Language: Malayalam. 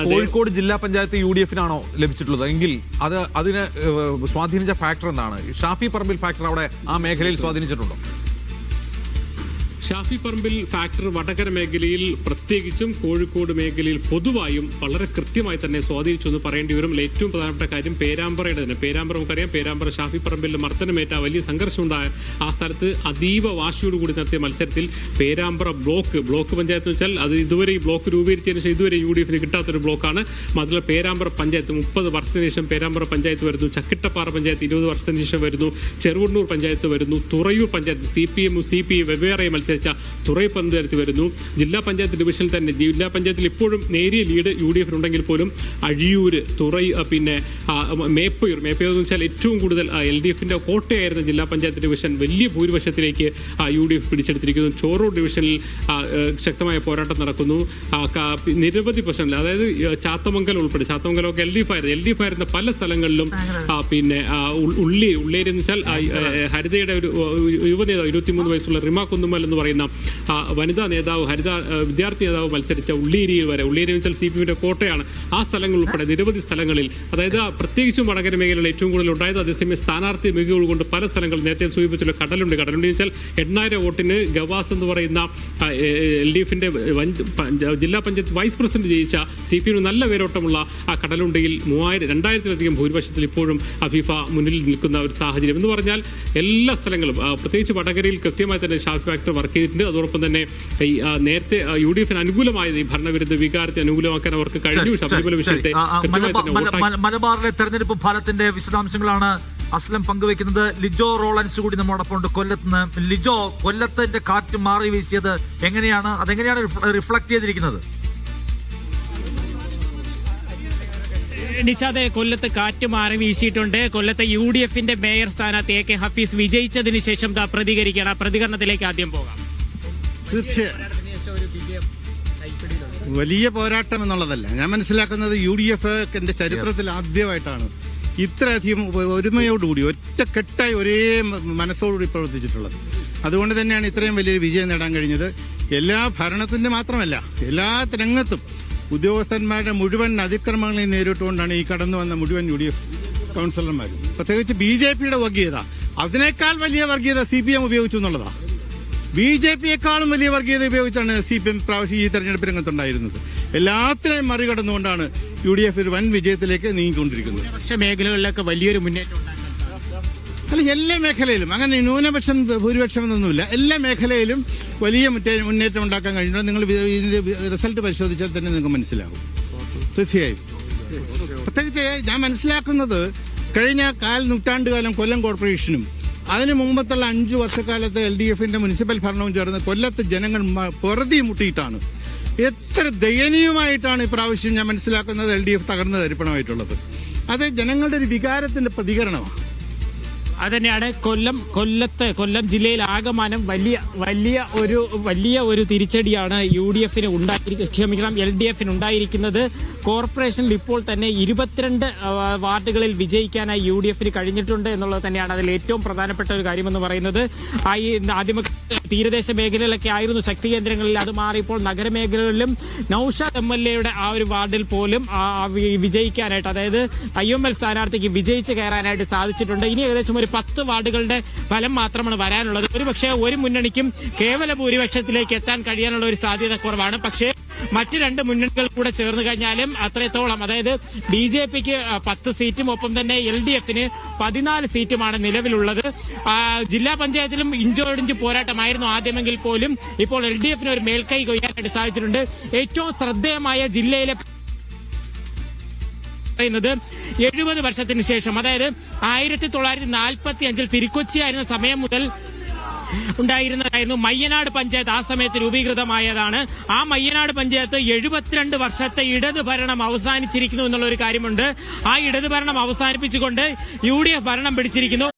കോഴിക്കോട് ജില്ലാ പഞ്ചായത്ത് UDF-നാണോ ലഭിച്ചിട്ടുള്ളത് എങ്കിൽ അതിന് സ്വാധീനിച്ച ഫാക്ടർ എന്താണ്? ഷാഫി പറമ്പിൽ ഫാക്ടർ അവിടെ ആ മേഖലയിൽ സ്വാധീനിച്ചിട്ടുണ്ടോ? ഷാഫി പറമ്പിൽ ഫാക്ടർ വടകര മേഖലയിൽ പ്രത്യേകിച്ചും കോഴിക്കോട് മേഖലയിൽ പൊതുവായും വളരെ കൃത്യമായി തന്നെ സ്വാധീനിച്ചു എന്ന് പറയേണ്ടി വരും. ഏറ്റവും പ്രധാനപ്പെട്ട കാര്യം പേരാമ്പ്രയുടെ തന്നെ. പേരാമ്പ്ര നമുക്കറിയാം, പേരാമ്പ്ര ഷാഫി പറമ്പിൽ മർദ്ദനമേറ്റ വലിയ സംഘർഷമുണ്ടായ ആ സ്ഥലത്ത് അതീവ വാശിയോടുകൂടി നടത്തിയ മത്സരത്തിൽ പേരാമ്പ്ര ബ്ലോക്ക് പഞ്ചായത്ത് വെച്ചാൽ അത് ഇതുവരെ ഈ ബ്ലോക്ക് രൂപീകരിച്ചതിന് ശേഷം ഇതുവരെ UDF-ന് കിട്ടാത്തൊരു ബ്ലോക്കാണ്. മാത്രമല്ല പേരാമ്പ്ര പഞ്ചായത്ത് 30 വർഷത്തിന് ശേഷം പേരാമ്പ്ര പഞ്ചായത്ത് വരുന്നു, ചക്കിട്ടപ്പാറ പഞ്ചായത്ത് 20 വർഷത്തിന് ശേഷം വരുന്നു, ചെറുവണ്ണൂർ പഞ്ചായത്ത് വരുന്നു, തുറയൂർ പഞ്ചായത്ത് CPM വെവ്വേറെ മത്സരിച്ച തുറൈ പഞ്ചായത്ത് വരുന്നു. ജില്ലാ പഞ്ചായത്ത് ഡിവിഷനിൽ തന്നെ ജില്ലാ പഞ്ചായത്തിൽ ഇപ്പോഴും നേരിയ ലീഡ് UDF-നുണ്ടെങ്കിൽ പോലും അഴിയൂര്, തുറൈ, പിന്നെ മേപ്പയൂർ എന്ന് വെച്ചാൽ ഏറ്റവും കൂടുതൽ LDF-ന്റെ കോട്ടയായിരുന്ന ജില്ലാ പഞ്ചായത്ത് ഡിവിഷൻ വലിയ ഭൂരിപക്ഷത്തിലേക്ക് UDF പിടിച്ചെടുത്തിരിക്കുന്നു. ചോറൂർ ഡിവിഷനിൽ ശക്തമായ പോരാട്ടം നടക്കുന്നു. നിരവധി പ്രശ്നങ്ങൾ, അതായത് ചാത്തമംഗലം ഉൾപ്പെടെ, ചാത്തമംഗലമൊക്കെ LDF ആയിരുന്ന പല സ്ഥലങ്ങളിലും പിന്നെ ഉള്ളേരി എന്ന് വെച്ചാൽ ഹരിതയുടെ ഒരു യുവനേതാവ് 23 വയസ്സുള്ള റിമ കുന്നുമൽ എന്ന് പറയുന്ന വനിതാ നേതാവ്, വിദ്യാർത്ഥി നേതാവ് മത്സരിച്ച ഉള്ളേരി വെച്ചാൽ CPM-ന്റെ കോട്ടയാണ്. ആ സ്ഥലങ്ങൾ ഉൾപ്പെടെ നിരവധി സ്ഥലങ്ങളിൽ, അതായത് പ്രത്യേകിച്ചും വടകര മേഖലയിൽ ഏറ്റവും കൂടുതൽ ഉണ്ടായത്. അതേസമയം സ്ഥാനാർത്ഥി മികവുകൾ കൊണ്ട് പല സ്ഥലങ്ങളിൽ നേരത്തെ സൂചിപ്പിച്ചുള്ള കടലുണ്ട് വെച്ചാൽ 8000 വോട്ടിന് ഗവാസ് എന്ന് പറയുന്ന LDF-ന്റെ ജില്ലാ പഞ്ചായത്ത് വൈസ് പ്രസിഡന്റ് ജയിച്ച CPM നല്ല വേരോട്ടമുള്ള ആ കടലുണ്ടിയിൽ 2000-ലധികം ഭൂരിപക്ഷത്തിൽ ഇപ്പോഴും അഫീഫ മുന്നിൽ നിൽക്കുന്ന ഒരു സാഹചര്യം എന്ന് പറഞ്ഞാൽ എല്ലാ സ്ഥലങ്ങളും, പ്രത്യേകിച്ച് വടകരയിൽ കൃത്യമായി തന്നെ ഷാഫി ഫാക്ടർ വർക്ക് ചെയ്തിട്ടുണ്ട്. അതോടൊപ്പം തന്നെ ഈ നേരത്തെ UDF-ന് അനുകൂലമായത് ഈ ഭരണവിരുദ്ധ വികാരത്തെ അനുകൂലമാക്കാൻ അവർക്ക് കഴിഞ്ഞു. ശബരിമല വിഷയത്തെ മലബാറിലെ തെരഞ്ഞെടുപ്പ് ഫലത്തിന്റെ വിശദാംശങ്ങളാണ് അസ്ലം പങ്കുവെക്കുന്നത്. ലിജോ റോളൻസ് കൂടി നമ്മോടൊപ്പം ഉണ്ട് കൊല്ലത്ത് നിന്ന്. ലിജോ, കൊല്ലത്തിന്റെ കാറ്റ് മാറി വീശിയത് എങ്ങനെയാണ്, അതെങ്ങനെയാണ് റിഫ്ലക്ട് ചെയ്തിരിക്കുന്നത്? നിഷാദെ, കൊല്ലത്ത് കാറ്റ് മാറി വീശിയിട്ടുണ്ട്. കൊല്ലത്തെ UDF-ന്റെ മേയർ സ്ഥാനാർത്ഥി AK ഹഫീസ് വിജയിച്ചതിന് ശേഷം പ്രതികരിക്കണം. പ്രതികരണത്തിലേക്ക് ആദ്യം പോകാം. തീർച്ചയായും വലിയ പോരാട്ടം എന്നുള്ളതല്ല ഞാൻ മനസ്സിലാക്കുന്നത്. UDF-ന്റെ ചരിത്രത്തിൽ ആദ്യമായിട്ടാണ് ഇത്രയധികം ഒരുമയോടുകൂടി ഒറ്റക്കെട്ടായി ഒരേ മനസ്സോടുകൂടി പ്രവർത്തിച്ചിട്ടുള്ളത്. അതുകൊണ്ട് തന്നെയാണ് ഇത്രയും വലിയൊരു വിജയം നേടാൻ കഴിഞ്ഞത്. എല്ലാ ഭരണത്തിന്റെ മാത്രമല്ല, എല്ലാ രംഗത്തും ഉദ്യോഗസ്ഥന്മാരുടെ മുഴുവൻ അതിക്രമങ്ങളെയും നേരിട്ടുകൊണ്ടാണ് ഈ കടന്നു വന്ന മുഴുവൻ UDF കൗൺസിലർമാരും. പ്രത്യേകിച്ച് BJP-യുടെ വർഗീയത, അതിനേക്കാൾ വലിയ വർഗീയത CPM ഉപയോഗിച്ചു എന്നുള്ളതാ. BJP-യെക്കാളും വലിയ വർഗീയത ഉപയോഗിച്ചാണ് CPM പ്രാവശ്യം ഈ തെരഞ്ഞെടുപ്പ് രംഗത്തുണ്ടായിരുന്നത്. എല്ലാത്തിനെയും മറികടന്നുകൊണ്ടാണ് UDF ഒരു വൻ വിജയത്തിലേക്ക് നീങ്ങിക്കൊണ്ടിരിക്കുന്നത്. പക്ഷേ മേഖലകളിലൊക്കെ വലിയൊരു മുന്നേറ്റം അല്ല, എല്ലാ മേഖലയിലും അങ്ങനെ ന്യൂനപക്ഷം ഭൂരിപക്ഷം എന്നൊന്നുമില്ല. എല്ലാ മേഖലയിലും വലിയ മുന്നേറ്റം ഉണ്ടാക്കാൻ കഴിഞ്ഞിട്ടുണ്ട്. നിങ്ങൾ ഇതിന്റെ റിസൾട്ട് പരിശോധിച്ചാൽ തന്നെ നിങ്ങൾക്ക് മനസ്സിലാകും. തീർച്ചയായും പ്രത്യേകിച്ച് ഞാൻ മനസ്സിലാക്കുന്നത് കഴിഞ്ഞ നൂറ്റാണ്ടുകാലം കൊല്ലം കോർപ്പറേഷനും അതിനു മുമ്പത്തുള്ള 5 വർഷക്കാലത്ത് LDF-ന്റെ മുനിസിപ്പൽ ഭരണവും ചേർന്ന് കൊല്ലത്ത് ജനങ്ങൾ പൊറുതി മുട്ടിയിട്ടാണ്. എത്ര ദയനീയമായിട്ടാണ് ഇപ്രാവശ്യം ഞാൻ മനസ്സിലാക്കുന്നത് LDF തകർന്നു തരിപ്പണമായിട്ടുള്ളത്. അത് ജനങ്ങളുടെ ഒരു വികാരത്തിന്റെ പ്രതികരണമാണ്. അതന്നെയാണ് കൊല്ലം ജില്ലയിൽ ആകമാനം വലിയ ഒരു തിരിച്ചടിയാണ് LDF-ന് ഉണ്ടായിരിക്കുന്നത്. കോർപ്പറേഷനിൽ ഇപ്പോൾ തന്നെ 22 വാർഡുകളിൽ വിജയിക്കാനായി UDF-ന് കഴിഞ്ഞിട്ടുണ്ട് എന്നുള്ളത് തന്നെയാണ് അതിൽ ഏറ്റവും പ്രധാനപ്പെട്ട ഒരു കാര്യമെന്ന് പറയുന്നത്. ആദ്യം തീരദേശ മേഖലകളിലൊക്കെ ആയിരുന്നു ശക്തി കേന്ദ്രങ്ങളിൽ, അത് മാറിയപ്പോൾ നഗരമേഖലകളിലും നൌഷാദ് MLA-യുടെ ആ ഒരു വാർഡിൽ പോലും വിജയിക്കാനായിട്ട്, അതായത് IML സ്ഥാനാർത്ഥിക്ക് വിജയിച്ച് കയറാനായിട്ട് സാധിച്ചിട്ടുണ്ട്. ഇനി ഏകദേശം ഒരു 10 വാർഡുകളുടെ ഫലം മാത്രമാണ് വരാനുള്ളത്. ഒരുപക്ഷെ ഒരു മുന്നണിക്കും കേവല ഭൂരിപക്ഷത്തിലേക്ക് എത്താൻ കഴിയാനുള്ള ഒരു സാധ്യത കുറവാണ്. പക്ഷേ മറ്റ് 2 മുന്നണികൾ കൂടെ ചേർന്ന് കഴിഞ്ഞാലും അത്രത്തോളം, അതായത് BJP-ക്ക് 10 സീറ്റും ഒപ്പം തന്നെ LDF-ന് 14 സീറ്റുമാണ് നിലവിലുള്ളത്. ജില്ലാ പഞ്ചായത്തിലും ഇഞ്ചോടിഞ്ച് പോരാട്ടമായിരുന്നു ആദ്യമെങ്കിൽ പോലും ഇപ്പോൾ LDF-ന് ഒരു മേൽക്കൈ കൊയ്യാനായിട്ട് സാധിച്ചിട്ടുണ്ട്. ഏറ്റവും ശ്രദ്ധേയമായ ജില്ലയിലെ 70 വർഷത്തിന് ശേഷം, അതായത് 1945 തിരുക്കൊച്ചിയായിരുന്ന സമയം മുതൽ ഉണ്ടായിരുന്നതായിരുന്നു മയ്യനാട് പഞ്ചായത്ത്. ആ സമയത്ത് രൂപീകൃതമായതാണ്. ആ മയ്യനാട് പഞ്ചായത്ത് 72 വർഷത്തെ ഇടത് ഭരണം അവസാനിച്ചിരിക്കുന്നു എന്നുള്ള ഒരു കാര്യമുണ്ട്. ആ ഇടത് ഭരണം അവസാനിപ്പിച്ചുകൊണ്ട് UDF ഭരണം പിടിച്ചിരിക്കുന്നു.